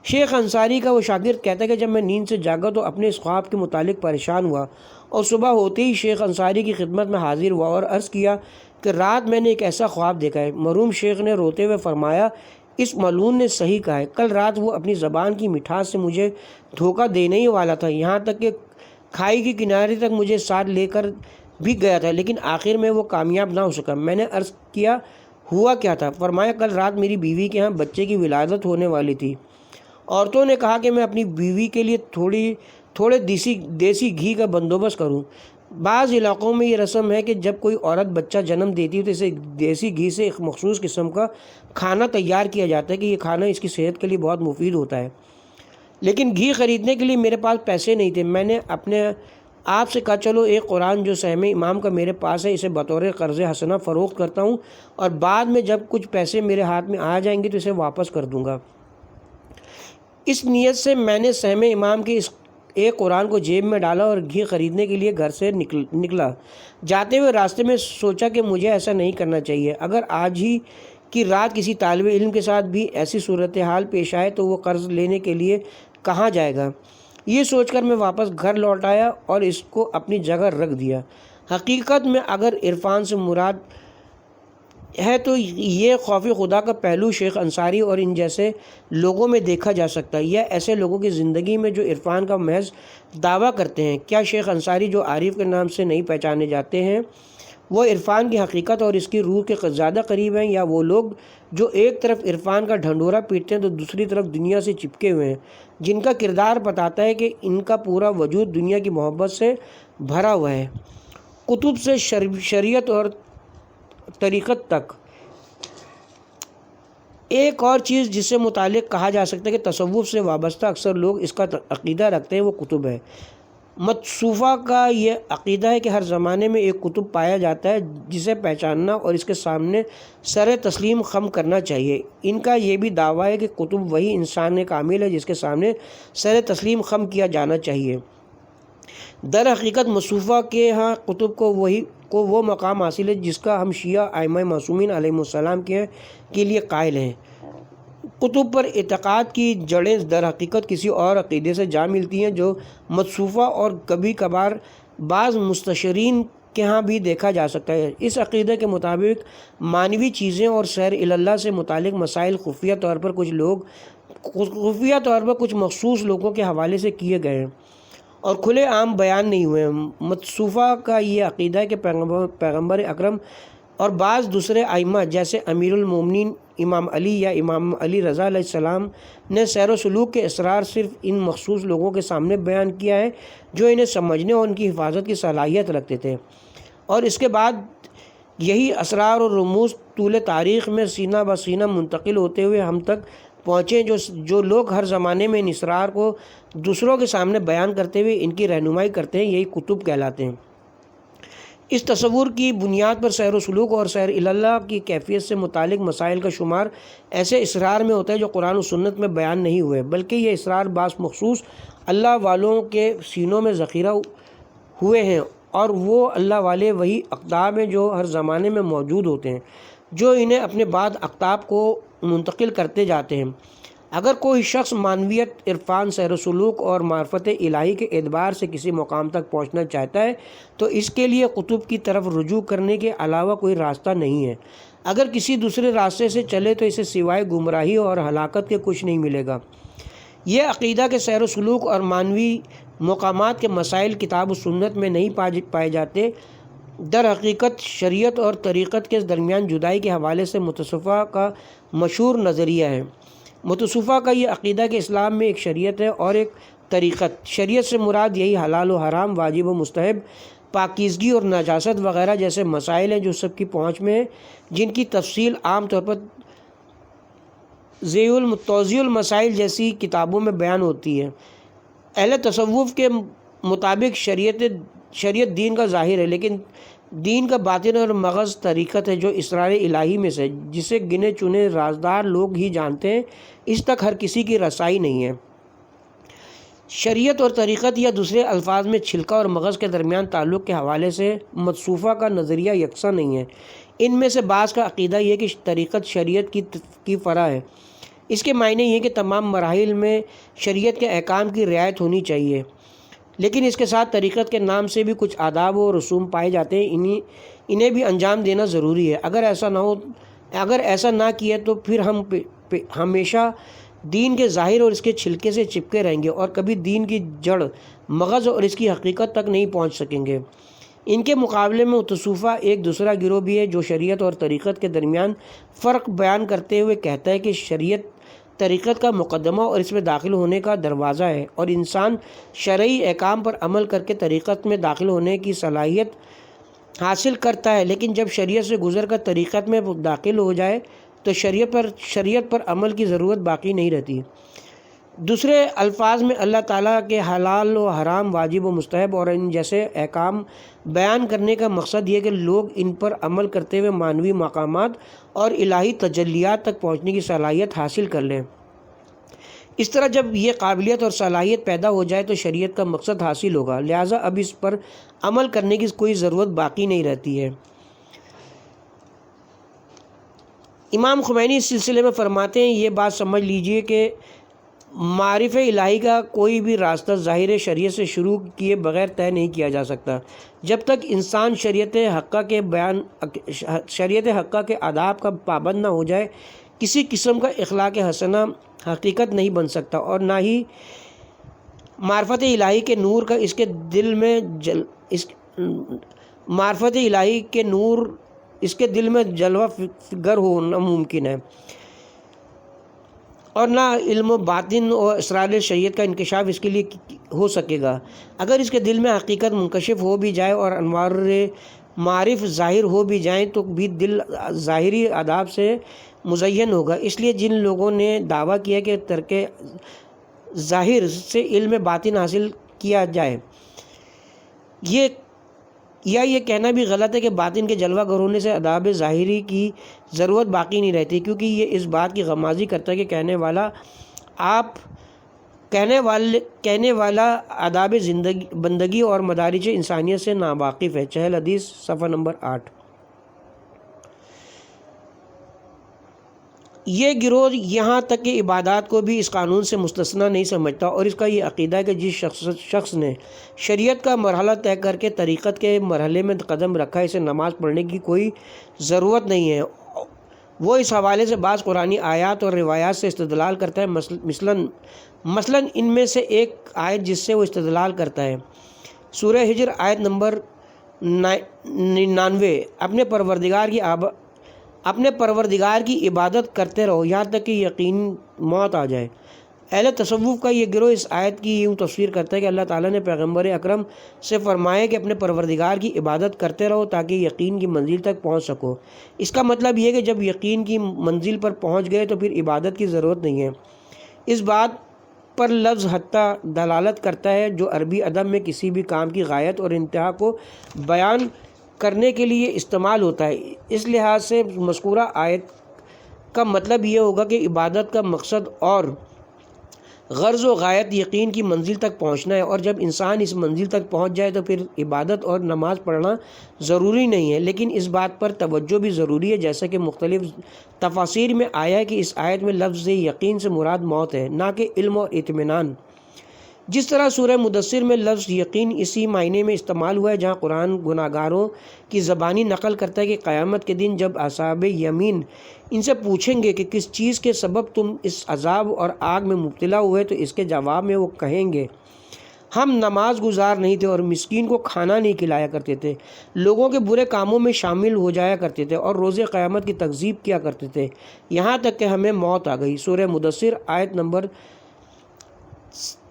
شیخ انصاری کا وہ شاگرد کہتا ہے کہ جب میں نیند سے جاگا تو اپنے اس خواب کے متعلق پریشان ہوا اور صبح ہوتے ہی شیخ انصاری کی خدمت میں حاضر ہوا اور عرض کیا کہ رات میں نے ایک ایسا خواب دیکھا ہے۔ مرحوم شیخ نے روتے ہوئے فرمایا اس ملعون نے صحیح کہا ہے، کل رات وہ اپنی زبان کی مٹھاس سے مجھے دھوکہ دینے ہی والا تھا، یہاں تک کہ کھائی کی کنارے تک مجھے ساتھ لے کر بھی گیا تھا، لیکن آخر میں وہ کامیاب نہ ہو سکا۔ میں نے عرض کیا ہوا کیا تھا؟ فرمایا کل رات میری بیوی کے ہاں بچے کی ولادت ہونے والی تھی۔ عورتوں نے کہا کہ میں اپنی بیوی کے لیے تھوڑے دیسی گھی کا بندوبست کروں۔ بعض علاقوں میں یہ رسم ہے کہ جب کوئی عورت بچہ جنم دیتی ہے تو اسے دیسی گھی سے ایک مخصوص قسم کا کھانا تیار کیا جاتا ہے کہ یہ کھانا اس کی صحت کے لیے بہت مفید ہوتا ہے، لیکن گھی خریدنے کے لیے میرے پاس پیسے نہیں تھے۔ میں نے اپنے آپ سے کہا چلو ایک قرآن جو سہم امام کا میرے پاس ہے اسے بطور قرض حسنہ فروخت کرتا ہوں اور بعد میں جب کچھ پیسے میرے ہاتھ میں آ جائیں گے تو اسے واپس کر دوں گا۔ اس نیت سے میں نے سہم امام کے اس ایک قرآن کو جیب میں ڈالا اور گھی خریدنے کے لیے گھر سے نکلا۔ جاتے ہوئے راستے میں سوچا کہ مجھے ایسا نہیں کرنا چاہیے، اگر آج ہی کی رات کسی طالب علم کے ساتھ بھی ایسی صورتحال پیش آئے تو وہ قرض لینے کے لیے کہاں جائے گا؟ یہ سوچ کر میں واپس گھر لوٹ آیا اور اس کو اپنی جگہ رکھ دیا۔ حقیقت میں اگر عرفان سے مراد ہے تو یہ خوف خدا کا پہلو شیخ انصاری اور ان جیسے لوگوں میں دیکھا جا سکتا ہے، یا ایسے لوگوں کی زندگی میں جو عرفان کا محض دعویٰ کرتے ہیں۔ کیا شیخ انصاری جو عارف کے نام سے نہیں پہچانے جاتے ہیں وہ عرفان کی حقیقت اور اس کی روح کے زیادہ قریب ہیں، یا وہ لوگ جو ایک طرف عرفان کا ڈھنڈورا پیٹتے ہیں تو دوسری طرف دنیا سے چپکے ہوئے ہیں، جن کا کردار بتاتا ہے کہ ان کا پورا وجود دنیا کی محبت سے بھرا ہوا ہے، کتب سے شریعت اور طریقت تک۔ ایک اور چیز جس سے متعلق کہا جا سکتا ہے کہ تصوف سے وابستہ اکثر لوگ اس کا عقیدہ رکھتے ہیں وہ کتب ہے۔ متصوفہ کا یہ عقیدہ ہے کہ ہر زمانے میں ایک کتب پایا جاتا ہے جسے پہچاننا اور اس کے سامنے سر تسلیم خم کرنا چاہیے۔ ان کا یہ بھی دعویٰ ہے کہ کتب وہی انسان کامل ہے جس کے سامنے سر تسلیم خم کیا جانا چاہیے۔ در حقیقت متصوفہ کے ہاں کتب کو وہ مقام حاصل ہے جس کا ہم شیعہ ائمہ معصومین علیہ السلام کے لیے قائل ہیں۔ کتب پر اعتقاد کی جڑیں در حقیقت کسی اور عقیدے سے جا ملتی ہیں جو متصوفہ اور کبھی کبھار بعض مستشرین کے ہاں بھی دیکھا جا سکتا ہے۔ اس عقیدے کے مطابق معنوی چیزیں اور سیر اللہ سے متعلق مسائل خفیہ طور پر کچھ مخصوص لوگوں کے حوالے سے کیے گئے ہیں اور کھلے عام بیان نہیں ہوئے ہیں۔ متصوفہ کا یہ عقیدہ ہے کہ پیغمبر اکرم اور بعض دوسرے ائمہ جیسے امیر المومنین امام علی یا امام علی رضا علیہ السلام نے سیر و سلوک کے اسرار صرف ان مخصوص لوگوں کے سامنے بیان کیا ہے جو انہیں سمجھنے اور ان کی حفاظت کی صلاحیت رکھتے تھے، اور اس کے بعد یہی اسرار اور رموز طول تاریخ میں سینہ بہ سینہ منتقل ہوتے ہوئے ہم تک پہنچے۔ جو لوگ ہر زمانے میں ان اسرار کو دوسروں کے سامنے بیان کرتے ہوئے ان کی رہنمائی کرتے ہیں یہی کتب کہلاتے ہیں۔ اس تصور کی بنیاد پر سیر و سلوک اور سیر اللہ کی کیفیت سے متعلق مسائل کا شمار ایسے اسرار میں ہوتا ہے جو قرآن و سنت میں بیان نہیں ہوئے، بلکہ یہ اسرار بعض مخصوص اللہ والوں کے سینوں میں ذخیرہ ہوئے ہیں، اور وہ اللہ والے وہی اقطاب ہیں جو ہر زمانے میں موجود ہوتے ہیں جو انہیں اپنے بعد اقطاب کو منتقل کرتے جاتے ہیں۔ اگر کوئی شخص معنویت، عرفان، سیر و سلوک اور معرفت الہی کے اعتبار سے کسی مقام تک پہنچنا چاہتا ہے تو اس کے لیے کتب کی طرف رجوع کرنے کے علاوہ کوئی راستہ نہیں ہے۔ اگر کسی دوسرے راستے سے چلے تو اسے سوائے گمراہی اور ہلاکت کے کچھ نہیں ملے گا۔ یہ عقیدہ کہ سیر و سلوک اور معنوی مقامات کے مسائل کتاب و سنت میں نہیں پائے جاتے، در حقیقت شریعت اور طریقت کے درمیان جدائی کے حوالے سے متصوفہ کا مشہور نظریہ ہے۔ متصوفہ کا یہ عقیدہ کہ اسلام میں ایک شریعت ہے اور ایک طریقت۔ شریعت سے مراد یہی حلال و حرام، واجب و مستحب، پاکیزگی اور نجاست وغیرہ جیسے مسائل ہیں جو سب کی پہنچ میں ہیں، جن کی تفصیل عام طور پر توضیح المسائل جیسی کتابوں میں بیان ہوتی ہے۔ اہل تصوف کے مطابق شریعت دین کا ظاہر ہے، لیکن دین کا باطن اور مغز طریقت ہے جو اسرار الہی میں سے جسے گنے چنے رازدار لوگ ہی جانتے ہیں، اس تک ہر کسی کی رسائی نہیں ہے۔ شریعت اور طریقت یا دوسرے الفاظ میں چھلکا اور مغز کے درمیان تعلق کے حوالے سے متصوفہ کا نظریہ یکساں نہیں ہے۔ ان میں سے بعض کا عقیدہ یہ کہ طریقت شریعت کی فرع ہے۔ اس کے معنی یہ کہ تمام مراحل میں شریعت کے احکام کی رعایت ہونی چاہیے، لیکن اس کے ساتھ طریقت کے نام سے بھی کچھ آداب و رسوم پائے جاتے ہیں، انہیں بھی انجام دینا ضروری ہے۔ اگر ایسا نہ کیا تو پھر ہم ہمیشہ دین کے ظاہر اور اس کے چھلکے سے چپکے رہیں گے اور کبھی دین کی جڑ، مغز اور اس کی حقیقت تک نہیں پہنچ سکیں گے۔ ان کے مقابلے میں متصوفہ ایک دوسرا گروہ بھی ہے جو شریعت اور طریقت کے درمیان فرق بیان کرتے ہوئے کہتا ہے کہ شریعت طریقت کا مقدمہ اور اس میں داخل ہونے کا دروازہ ہے، اور انسان شرعی احکام پر عمل کر کے طریقت میں داخل ہونے کی صلاحیت حاصل کرتا ہے، لیکن جب شریعت سے گزر کر طریقت میں داخل ہو جائے تو شریعت پر عمل کی ضرورت باقی نہیں رہتی۔ دوسرے الفاظ میں اللہ تعالیٰ کے حلال و حرام، واجب و مستحب اور ان جیسے احکام بیان کرنے کا مقصد یہ کہ لوگ ان پر عمل کرتے ہوئے معنوی مقامات اور الہی تجلیات تک پہنچنے کی صلاحیت حاصل کر لیں۔ اس طرح جب یہ قابلیت اور صلاحیت پیدا ہو جائے تو شریعت کا مقصد حاصل ہوگا، لہٰذا اب اس پر عمل کرنے کی کوئی ضرورت باقی نہیں رہتی ہے۔ امام خمینی اس سلسلے میں فرماتے ہیں، یہ بات سمجھ لیجئے کہ معرفت الہی کا کوئی بھی راستہ ظاہر شریعت سے شروع کیے بغیر طے نہیں کیا جا سکتا۔ جب تک انسان شریعت حقہ کے آداب کا پابند نہ ہو جائے، کسی قسم کا اخلاق حسنہ حقیقت نہیں بن سکتا، اور نہ ہی معرفت الہی کے نور کا اس کے دل میں معرفت الہی کے نور اس کے دل میں جلوہ گر ہونا ممکن ہے، اور نہ علم و باطن اور اسرار شریعت کا انکشاف اس کے لیے ہو سکے گا۔ اگر اس کے دل میں حقیقت منکشف ہو بھی جائے اور انوار معارف ظاہر ہو بھی جائیں تو بھی دل ظاہری آداب سے مزین ہوگا۔ اس لیے جن لوگوں نے دعویٰ کیا کہ ترک ظاہر سے علم باطن حاصل کیا جائے، یہ کہنا بھی غلط ہے کہ باطن کے جلوہ گر ہونے سے آداب ظاہری کی ضرورت باقی نہیں رہتی، کیونکہ یہ اس بات کی غمازی کرتا ہے کہ کہنے والا آداب بندگی اور مدارج انسانیت سے ناواقف ہے۔ چہل حدیث صفحہ نمبر 8۔ یہ گروہ یہاں تک کہ عبادات کو بھی اس قانون سے مستثنیٰ نہیں سمجھتا، اور اس کا یہ عقیدہ ہے کہ جس شخص نے شریعت کا مرحلہ طے کر کے طریقت کے مرحلے میں قدم رکھا، اسے نماز پڑھنے کی کوئی ضرورت نہیں ہے۔ وہ اس حوالے سے بعض قرآنی آیات اور روایات سے استدلال کرتا ہے، مثلاً ان میں سے ایک آیت جس سے وہ استدلال کرتا ہے سورہ ہجر آیت نمبر 99، اپنے پروردگار کی عبادت کرتے رہو یہاں تک کہ یقین موت آ جائے۔ اہل تصوف کا یہ گروہ اس آیت کی یوں تفسیر کرتا ہے کہ اللہ تعالیٰ نے پیغمبر اکرم سے فرمایا کہ اپنے پروردگار کی عبادت کرتے رہو تاکہ یقین کی منزل تک پہنچ سکو۔ اس کا مطلب یہ ہے کہ جب یقین کی منزل پر پہنچ گئے تو پھر عبادت کی ضرورت نہیں ہے۔ اس بات پر لفظ حتی دلالت کرتا ہے جو عربی ادب میں کسی بھی کام کی غایت اور انتہا کو بیان کرنے کے لیے استعمال ہوتا ہے۔ اس لحاظ سے مذکورہ آیت کا مطلب یہ ہوگا کہ عبادت کا مقصد اور غرض و غایت یقین کی منزل تک پہنچنا ہے، اور جب انسان اس منزل تک پہنچ جائے تو پھر عبادت اور نماز پڑھنا ضروری نہیں ہے۔ لیکن اس بات پر توجہ بھی ضروری ہے، جیسا کہ مختلف تفاسیر میں آیا ہے کہ اس آیت میں لفظ یقین سے مراد موت ہے، نہ کہ علم اور اطمینان۔ جس طرح سورہ مدثر میں لفظ یقین اسی معنی میں استعمال ہوا ہے، جہاں قرآن گناہگاروں کی زبانی نقل کرتا ہے کہ قیامت کے دن جب اصحاب یمین ان سے پوچھیں گے کہ کس چیز کے سبب تم اس عذاب اور آگ میں مبتلا ہوئے، تو اس کے جواب میں وہ کہیں گے ہم نماز گزار نہیں تھے اور مسکین کو کھانا نہیں کھلایا کرتے تھے، لوگوں کے برے کاموں میں شامل ہو جایا کرتے تھے اور روز قیامت کی تکذیب کیا کرتے تھے، یہاں تک کہ ہمیں موت آ گئی۔ سورہ مدثر آیت نمبر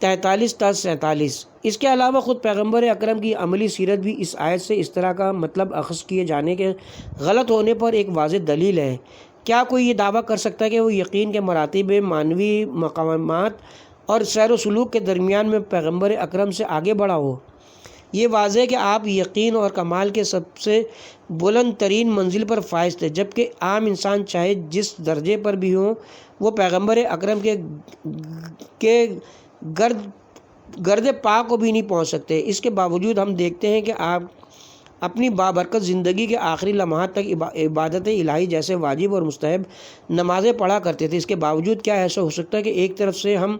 43 تا 47۔ اس کے علاوہ خود پیغمبر اکرم کی عملی سیرت بھی اس آیت سے اس طرح کا مطلب اخذ کیے جانے کے غلط ہونے پر ایک واضح دلیل ہے۔ کیا کوئی یہ دعویٰ کر سکتا ہے کہ وہ یقین کے مراتب معنوی مقامات اور سیر و سلوک کے درمیان میں پیغمبر اکرم سے آگے بڑھا ہو؟ یہ واضح ہے کہ آپ یقین اور کمال کے سب سے بلند ترین منزل پر فائز تھے، جبکہ عام انسان چاہے جس درجے پر بھی ہوں وہ پیغمبر اکرم کے گرد پاک کو بھی نہیں پہنچ سکتے۔ اس کے باوجود ہم دیکھتے ہیں کہ آپ اپنی بابرکت زندگی کے آخری لمحات تک عبادت الہی جیسے واجب اور مستحب نمازیں پڑھا کرتے تھے۔ اس کے باوجود کیا ایسا ہو سکتا ہے کہ ایک طرف سے ہم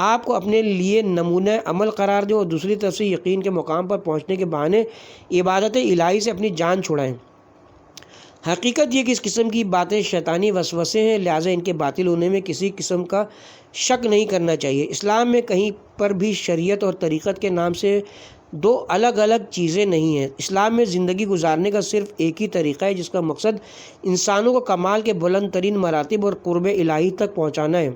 آپ کو اپنے لیے نمونہ عمل قرار دیں اور دوسری طرف سے یقین کے مقام پر پہنچنے کے بہانے عبادت الہی سے اپنی جان چھڑائیں؟ حقیقت یہ کہ اس قسم کی باتیں شیطانی وسوسے ہیں، لہٰذا ان کے باطل ہونے میں کسی قسم کا شک نہیں کرنا چاہیے۔ اسلام میں کہیں پر بھی شریعت اور طریقت کے نام سے دو الگ الگ چیزیں نہیں ہیں۔ اسلام میں زندگی گزارنے کا صرف ایک ہی طریقہ ہے جس کا مقصد انسانوں کو کمال کے بلند ترین مراتب اور قرب الہی تک پہنچانا ہے۔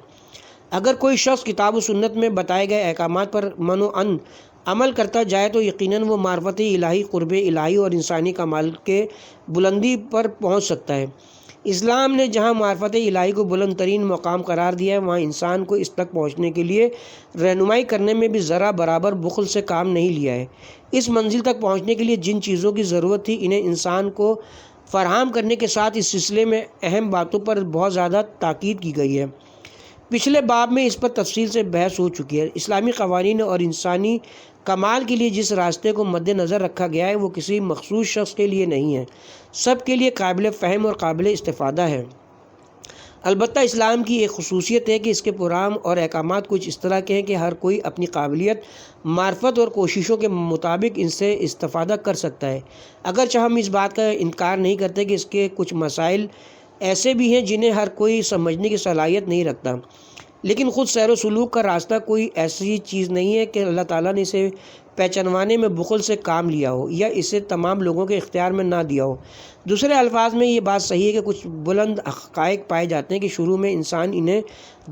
اگر کوئی شخص کتاب و سنت میں بتائے گئے احکامات پر من و عن عمل کرتا جائے تو یقیناً وہ معرفت الہی، قرب الہی اور انسانی کمال کے بلندی پر پہنچ سکتا ہے۔ اسلام نے جہاں معرفت الہی کو بلند ترین مقام قرار دیا ہے، وہاں انسان کو اس تک پہنچنے کے لیے رہنمائی کرنے میں بھی ذرا برابر بخل سے کام نہیں لیا ہے۔ اس منزل تک پہنچنے کے لیے جن چیزوں کی ضرورت تھی انہیں انسان کو فراہم کرنے کے ساتھ اس سلسلے میں اہم باتوں پر بہت زیادہ تاکید کی گئی ہے۔ پچھلے باب میں اس پر تفصیل سے بحث ہو چکی ہے۔ اسلامی قوانین اور انسانی کمال کے لیے جس راستے کو مد نظر رکھا گیا ہے وہ کسی مخصوص شخص کے لیے نہیں ہے، سب کے لیے قابل فہم اور قابل استفادہ ہے۔ البتہ اسلام کی ایک خصوصیت ہے کہ اس کے پروگرام اور احکامات کچھ اس طرح کے ہیں کہ ہر کوئی اپنی قابلیت، معرفت اور کوششوں کے مطابق ان سے استفادہ کر سکتا ہے۔ اگرچہ ہم اس بات کا انکار نہیں کرتے کہ اس کے کچھ مسائل ایسے بھی ہیں جنہیں ہر کوئی سمجھنے کی صلاحیت نہیں رکھتا، لیکن خود سیر و سلوک کا راستہ کوئی ایسی چیز نہیں ہے کہ اللہ تعالیٰ نے اسے پہچانوانے میں بخل سے کام لیا ہو یا اسے تمام لوگوں کے اختیار میں نہ دیا ہو۔ دوسرے الفاظ میں یہ بات صحیح ہے کہ کچھ بلند حقائق پائے جاتے ہیں کہ شروع میں انسان انہیں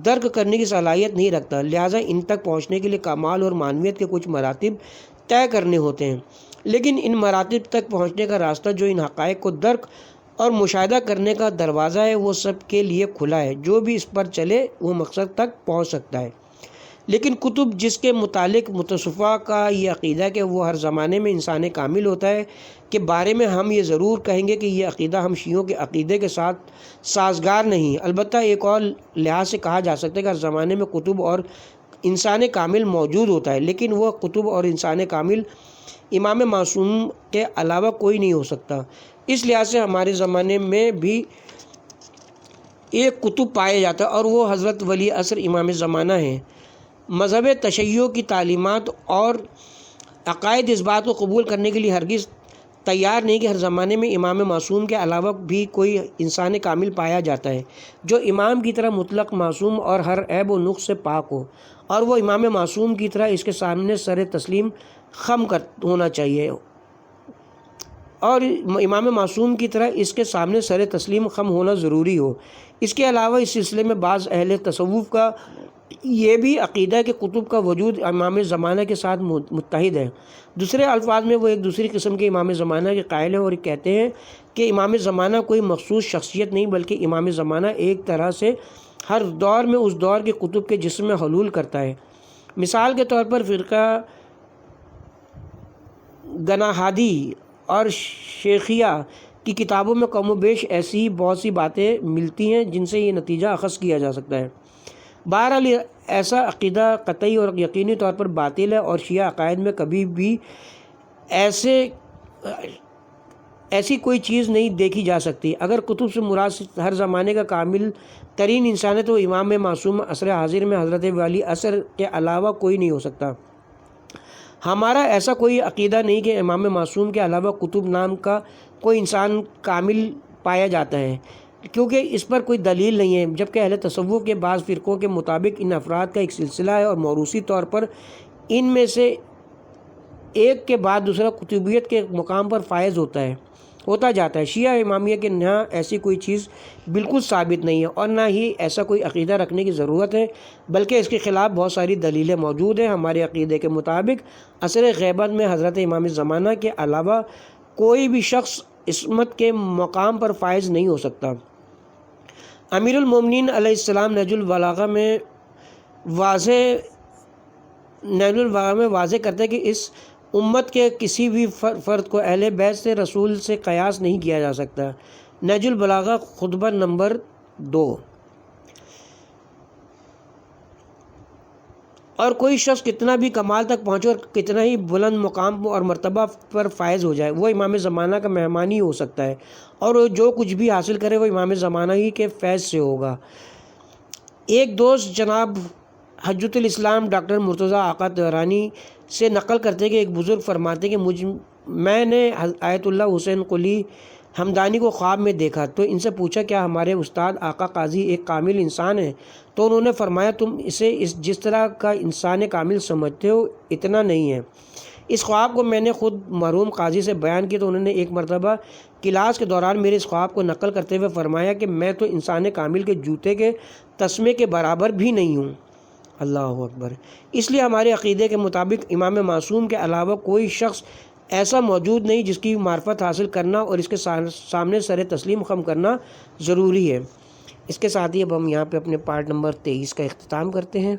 درک کرنے کی صلاحیت نہیں رکھتا، لہٰذا ان تک پہنچنے کے لیے کمال اور معنویت کے کچھ مراتب طے کرنے ہوتے ہیں، لیکن ان مراتب تک پہنچنے کا راستہ جو ان حقائق کو درک اور مشاہدہ کرنے کا دروازہ ہے وہ سب کے لیے کھلا ہے۔ جو بھی اس پر چلے وہ مقصد تک پہنچ سکتا ہے۔ لیکن کتب جس کے متعلق متصوفہ کا یہ عقیدہ ہے کہ وہ ہر زمانے میں انسان کامل ہوتا ہے کے بارے میں ہم یہ ضرور کہیں گے کہ یہ عقیدہ ہم شیعوں کے عقیدے کے ساتھ سازگار نہیں۔ البتہ ایک اور لحاظ سے کہا جا سکتا ہے کہ ہر زمانے میں کتب اور انسان کامل موجود ہوتا ہے، لیکن وہ کتب اور انسان کامل امام معصوم کے علاوہ کوئی نہیں ہو سکتا۔ اس لحاظ سے ہمارے زمانے میں بھی ایک کتب پایا جاتا ہے اور وہ حضرت ولی عصر امام زمانہ ہیں۔ مذہب تشیع کی تعلیمات اور عقائد اس بات کو قبول کرنے کے لیے ہرگز تیار نہیں کہ ہر زمانے میں امام معصوم کے علاوہ بھی کوئی انسان کامل پایا جاتا ہے جو امام کی طرح مطلق معصوم اور ہر عیب و نقص سے پاک ہو، اور وہ امام معصوم کی طرح اس کے سامنے سر تسلیم خم ہونا چاہیے اور امام معصوم کی طرح اس کے سامنے سر تسلیم خم ہونا ضروری ہو۔ اس کے علاوہ اس سلسلے میں بعض اہل تصوف کا یہ بھی عقیدہ ہے کہ کتب کا وجود امام زمانہ کے ساتھ متحد ہے۔ دوسرے الفاظ میں وہ ایک دوسری قسم کے امام زمانہ کے قائل ہیں اور کہتے ہیں کہ امام زمانہ کوئی مخصوص شخصیت نہیں بلکہ امام زمانہ ایک طرح سے ہر دور میں اس دور کے کتب کے جسم میں حلول کرتا ہے۔ مثال کے طور پر فرقہ گناہادی اور شیخیہ کی کتابوں میں کم و بیش ایسی بہت سی باتیں ملتی ہیں جن سے یہ نتیجہ اخذ کیا جا سکتا ہے۔ بہرحال ایسا عقیدہ قطعی اور یقینی طور پر باطل ہے اور شیعہ عقائد میں کبھی بھی ایسی کوئی چیز نہیں دیکھی جا سکتی۔ اگر کتب سے مراد ہر زمانے کا کامل ترین انسان ہے تو امام معصوم عصر حاضر میں حضرت ولی عصر کے علاوہ کوئی نہیں ہو سکتا۔ ہمارا ایسا کوئی عقیدہ نہیں کہ امام معصوم کے علاوہ کتب نام کا کوئی انسان کامل پایا جاتا ہے، کیونکہ اس پر کوئی دلیل نہیں ہے، جبکہ اہل تصوف کے بعض فرقوں کے مطابق ان افراد کا ایک سلسلہ ہے اور موروثی طور پر ان میں سے ایک کے بعد دوسرا قطبیت کے مقام پر فائز ہوتا جاتا ہے۔ شیعہ امامیہ کے یہاں ایسی کوئی چیز بالکل ثابت نہیں ہے اور نہ ہی ایسا کوئی عقیدہ رکھنے کی ضرورت ہے، بلکہ اس کے خلاف بہت ساری دلیلیں موجود ہیں۔ ہمارے عقیدے کے مطابق عصر غیبت میں حضرت امام زمانہ کے علاوہ کوئی بھی شخص عصمت کے مقام پر فائز نہیں ہو سکتا۔ امیر المومنین علیہ السلام نہج البلاغہ میں واضح کرتے ہیں کہ اس امت کے کسی بھی فرد کو اہل بیت سے رسول سے قیاس نہیں کیا جا سکتا۔ نہج البلاغہ خطبہ نمبر 2۔ اور کوئی شخص کتنا بھی کمال تک پہنچے اور کتنا ہی بلند مقام اور مرتبہ پر فائز ہو جائے، وہ امام زمانہ کا مہمان ہی ہو سکتا ہے، اور وہ جو کچھ بھی حاصل کرے وہ امام زمانہ ہی کے فیض سے ہوگا۔ ایک دوست جناب حجۃ الاسلام ڈاکٹر مرتضی آقا طحرانی سے نقل کرتے کہ ایک بزرگ فرماتے کہ میں نے آیت اللہ حسین قلی ہمدانی کو خواب میں دیکھا تو ان سے پوچھا کیا ہمارے استاد آقا قاضی ایک کامل انسان ہے؟ تو انہوں نے فرمایا تم اسے جس طرح کا انسان کامل سمجھتے ہو اتنا نہیں ہے۔ اس خواب کو میں نے خود مرحوم قاضی سے بیان کیا تو انہوں نے ایک مرتبہ کلاس کے دوران میرے اس خواب کو نقل کرتے ہوئے فرمایا کہ میں تو انسان کامل کے جوتے کے تسمے کے برابر بھی نہیں ہوں۔ اللہ اکبر۔ اس لیے ہمارے عقیدے کے مطابق امام معصوم کے علاوہ کوئی شخص ایسا موجود نہیں جس کی معرفت حاصل کرنا اور اس کے سامنے سر تسلیم خم کرنا ضروری ہے۔ اس کے ساتھ ہی اب ہم یہاں پہ اپنے پارٹ نمبر 23 کا اختتام کرتے ہیں۔